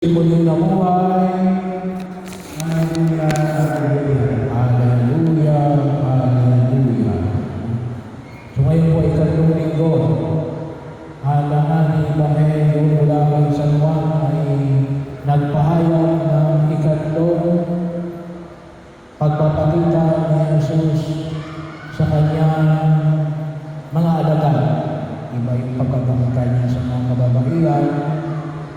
Muling nabuhay. Hallelujah. Hallelujah. Hallelujah. So ngayon po ay ikatlong linggo. Alangan ni Ebanghelyo mula kay San Juan ay nagpahayag ng ikatlong pagpapakita ni Jesus sa kanyang mga alagad. Iba yung pagpapakita niya sa mga kababaihan,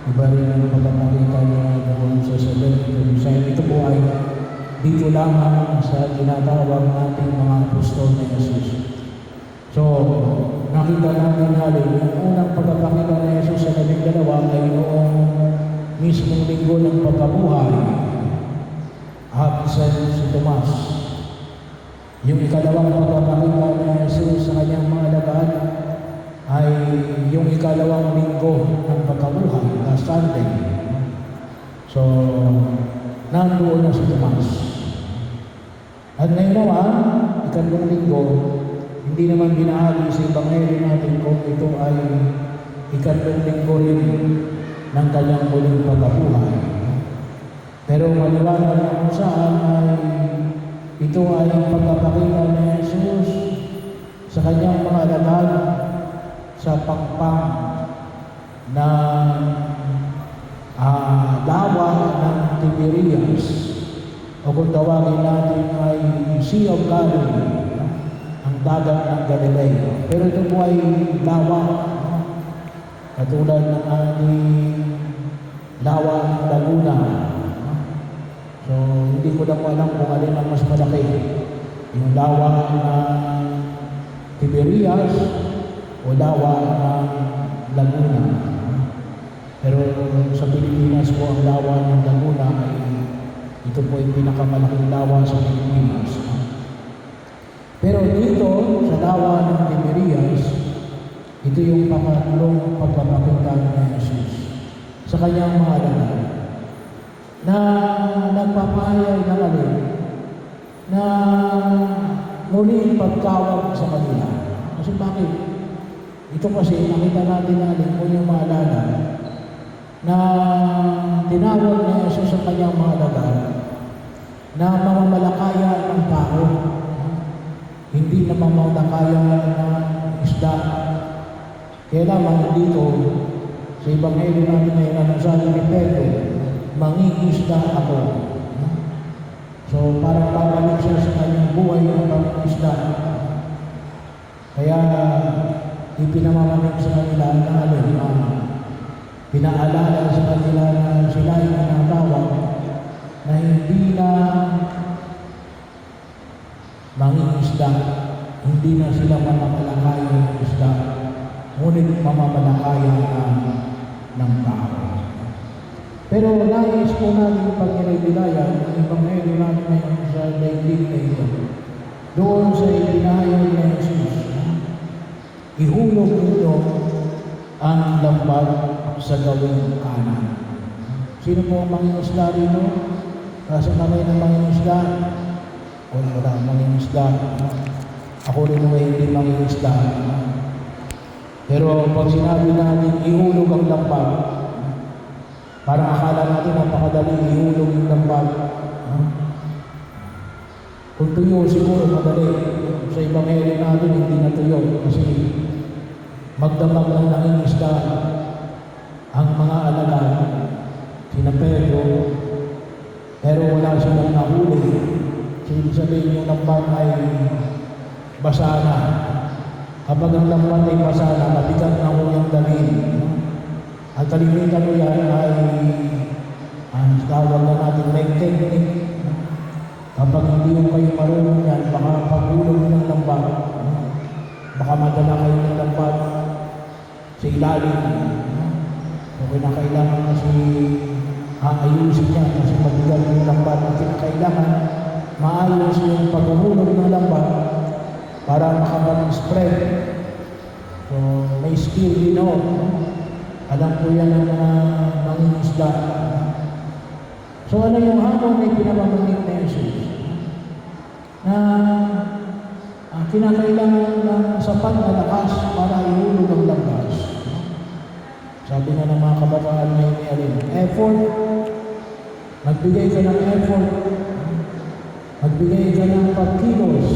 iba rin ang pagpapakita niya doon sa Jerusalem. Ito po ay dito lamang sa tinatawag natin mga apostol ni Jesus. So, nakita natin halin, yung unang pagpapakita ni Jesus sa 12 ay noong mismong linggo ng pagkabuhay, Hapisan si Tomas. Yung ikalawang pagpapakita ni Jesus sa kanyang mga alagad ay yung ikalawang linggo ng pagkabuhay, last Sunday. So, nandoon na si Tomas. At ngayon naman, ikatlong linggo, hindi naman binahagi sa Ebanghelyo natin kung ito ay ikatlong linggo rin ng kanyang muling pagkabuhay. Pero maliwanag na kung saan ay ito ay pagpapakita ni Jesus sa kanyang mga alagad sa pagpang na lawa ng Tiberias, o kung tawagin natin ay Sea of Galilee, ang dagat ng Galilea. Pero ito po ay lawa, katulad ng ating lawa ng Laguna. So, hindi ko na po alam kung alin ang mas malaki, yung lawa ng Tiberias o lawa ng Laguna. Pero sa Pilipinas po, ang lawa ng Laguna ay ito po yung pinakamalaking lawa sa Pilipinas. Pero dito, sa lawa ng Tiberias, ito yung pangatlong pagpapakita ni Jesus sa kanyang mga alagad na nagpapahayag ng alin na muling pagtawag sa kanila. Kasi bakit? Ito kasi nakita natin natin kung yung maalala na tinawag ni Jesus sa kanyang mga alagad na mamamalakaya ng tao, hindi na mamamalakaya ng isda. Kaya naman dito sa Ebanghelyo natin ngayon, ang sabi ni Pedro, mangingisda ako. So parang babalik siya sa kanyang buhay ng pangingisda. Kaya ipinamamanig sa kanila na pinaalala sa kanila na sila ay tinatawag na hindi na mangingisda, hindi na sila mamamalakaya ng isda, ngunit mamamalakaya ng tao. Pero nais po natin pag-irebilayan ang Ebanghelyo natin ngayon sa daigdig na ito. Doon sa ipinahayag na Jesus, ihulog nito ang lambat sa gawing kanan. Sino po ang mangingisda rito? Nasa kamay ng mangingisda? O wala, mangingisda. Ako rin ay hindi mangingisda. Pero pag sinabi natin ihulog ang lambat, parang akala natin napakadali ihulog yung lambat. Kung tuyo, siguro madali. Sa Ebanghelyo natin, hindi na tuyo. Kasi magdamag ng nangingisda ang mga alagad, sina Pedro, pero wala silang nahuli. So, ibig sabihin yung lambat ay basa na. Kapag ang lambat ay basa na, mabigat na yung dalhin. Ang kalimitan mo yan ay tawag na natin may technique. Kapag hindi yung kayo marunong yan, baka paghulog ng lambat, baka madala kayo ng lambat sa ilalim. So, kinakailangan kasi ayusin niya kasi mabigat yung lambat. Kinakailangan maayos yung paghuhulog ng lambat para makapag-spread. So, may skill din o. Alam po yan ang mga mangingisda. So, ano yung hamon na pinapamanig na Jesus? Na kinakailangan ng sapat na lakas para ihulog ang lambat. Sabi Sabi nga ng mga kabataan may effort. Magbigay ka ng effort. Magbigay ka ng pagkilos.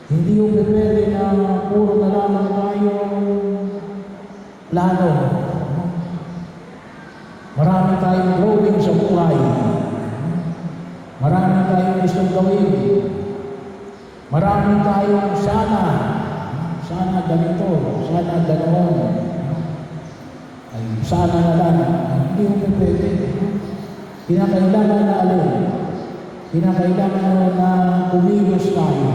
Hindi yung pwede na puro na lamang tayo plano. Marami tayong drawing sa buhay. Marami tayong gustong gawin. Marami tayong sana ganito, sana ganoon. Ay, sana na lang. Hindi mo pwede. Kinakailangan na Kinakailangan na kumilos tayo.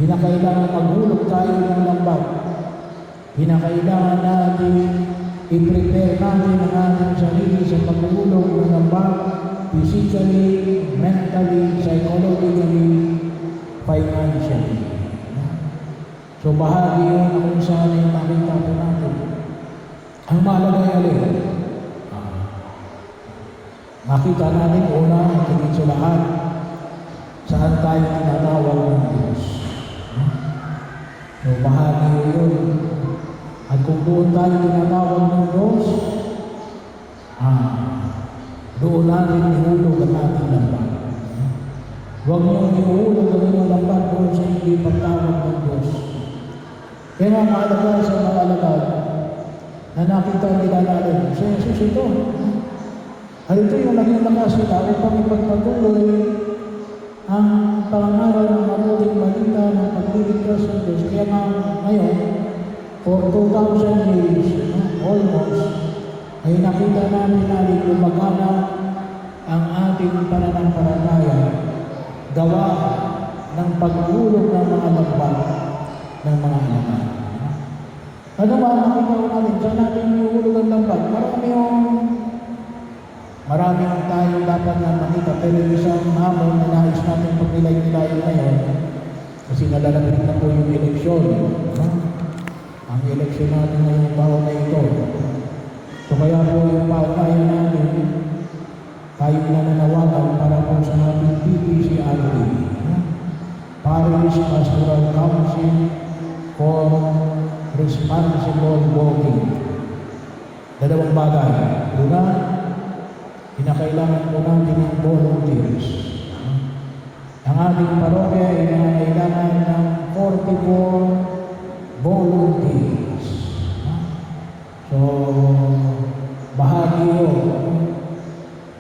Kinakailangan maghulog tayo ng lambat. Kinakailangan natin i-prepare natin ang ating sarili sa paghulog ng lambat, physically, mentally, psychologically, financially. So bahagi yun na kung saan ay makita po natin. Ang mahalaga ay makita natin una at higit sa lahat saan tayo tinatawag ng Diyos. So bahagi yun. At kung doon tayo tinatawag ng Diyos, doon natin ihulog ang ating lambat. Huwag niyong ihulog ang inyong lambat doon sa hindi pagtawag ng Diyos. Kaya nga mahalaga sa mga alagad na nakita nila natin, si Jesus ito. At ito yung naging lakas nila upang ipagpatuloy ang pangaral ng mabuting balita ng pagliligtas ng Diyos. Kaya nga ngayon, for 2,000 years, almost, ay nakita natin lumagana ang ating pananampalataya, gawa ng paghulog ng mga lambat ng mga alagad. Ano ba nakita ko natin? Saan natin ihulog ang lambat? Maraming tayong dapat na makita, pero isang hamon na nais natin pag-nilay-nilayan ngayon, kasi nalalapit na po yung eleksyon. Ang eleksyon natin ngayong taon na ito. So kaya po yung pautayan natin, tayo nananawagan para po sa ating PPCRD, Parish Pastoral Council for Responsible Voting. Dalawang bagay. Una, kinakailangan po natin ng volunteers. Ang ating parokya ay kailangan ng 44 volunteers. So, bahagi yun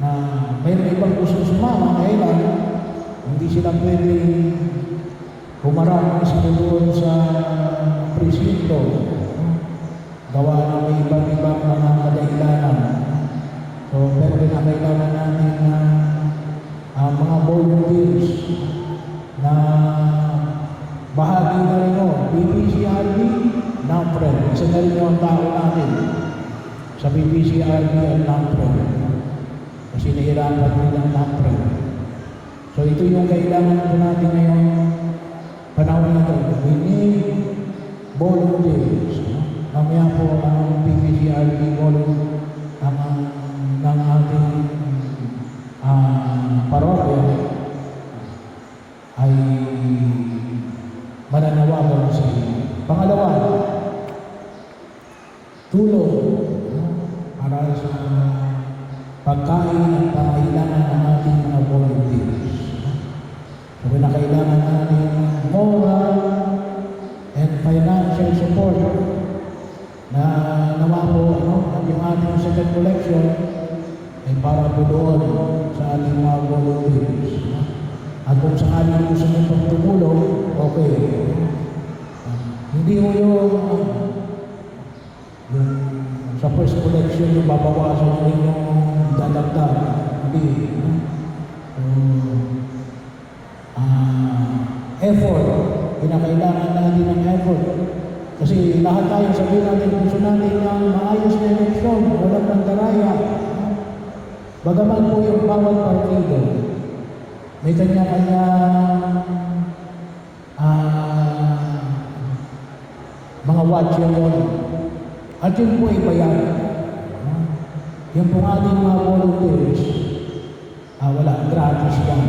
na mayroon ibang gusto sumama, kailan hindi sila pwede humarap mismo doon sa presinto. Gawa ng may ibang mga kadailanan. So, pero kinakailangan natin na mga volunteers na bahagi na rin o, PPCRD, NAPRED. Isa na rin yung tao natin sa PPCRD at NAPRED. Kasi nahirapan rin ang NAPRED. So, ito yung kailangan po natin ngayong panahon na ito. We need volunteers. Mamaya po ang PPCRD volunteers ng ating parokya ay mananawagan sa inyo. Pangalawa, tulong para sa pagkain at pangailangan ng ating mga volunteers. So, kailangan natin moral and financial support na nawa po at yung ating second collection ay para po doon sa ating mga volunteers. At kung saan gusto nyo pang tumulong, okay. Hindi mo yung sa first collection yung babawasan nyo yung dadagdag. Hindi. Effort. Kinakailangan natin ng effort. Kasi lahat tayo sabihin natin, gusto natin ng maayos na eleksyon, walang pandaraya. Bagaman po yung bawat partido, may kanya-kanya mga watcher yun. At yun po ay bayan. Yung po ating mga volunteers, wala, gratis lang.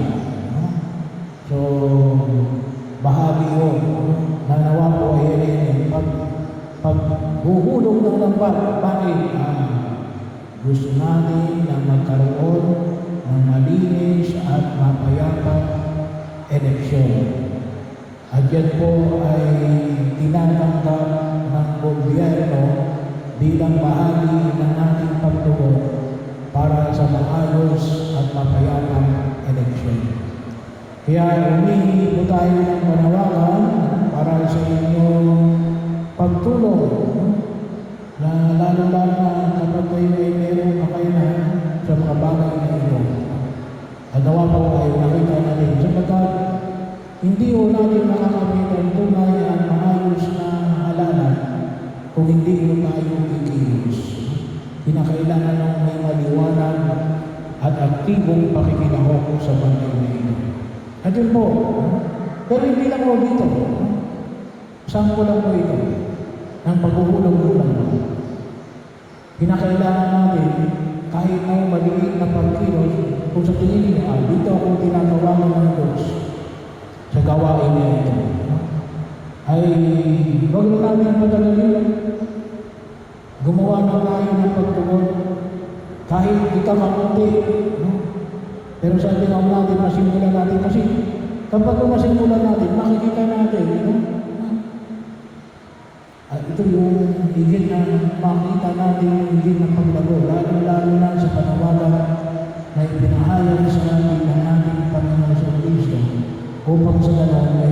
So, bahagi yun. Nanawa po ay pag paghuhulog ng lambat. Bakit? Gusto natin na magkaroon ng malinis at mapayapang eleksyon. At yan po ay tinatanggap ng gobyerno bilang bahagi ng ating pagtugon para sa maayos at mapayapang eleksyon. Kaya humingi po tayo ng panawagan para sa inyong pagtulong na lalo-lalo na kapag kayo ay mayroong kakayanan sa mga bagay na ito. At nawa po ay nakita natin sapagkat hindi po natin makakamit ang tunay at maayos na halalan kung hindi po tayo kikilos. Kinakailangan ng may maliwanag at aktibong pakikinahok sa bagay na ito. At yun po, pero hindi lang po dito. Saan ko lang po ito? Ng paghuhulog ng lambat. Kinakailangan natin kahit na maliit na pagkilos kung sa tingin niyo, dito ako tinatawagan ng Diyos sa gawain niya ito. Ay, huwag na namin patagalin. Gumawa na tayo ng pagtugon kahit ikaw makunti. Pero sabi nga natin, masimulan natin kasi kapag masimulan natin, makikita natin, ito yung higit na makita natin yung higit na paglago, lalo na sa panawagan na ipinahayag sa ating ng ating Panginoon sa Kristo upang sa ganoon ay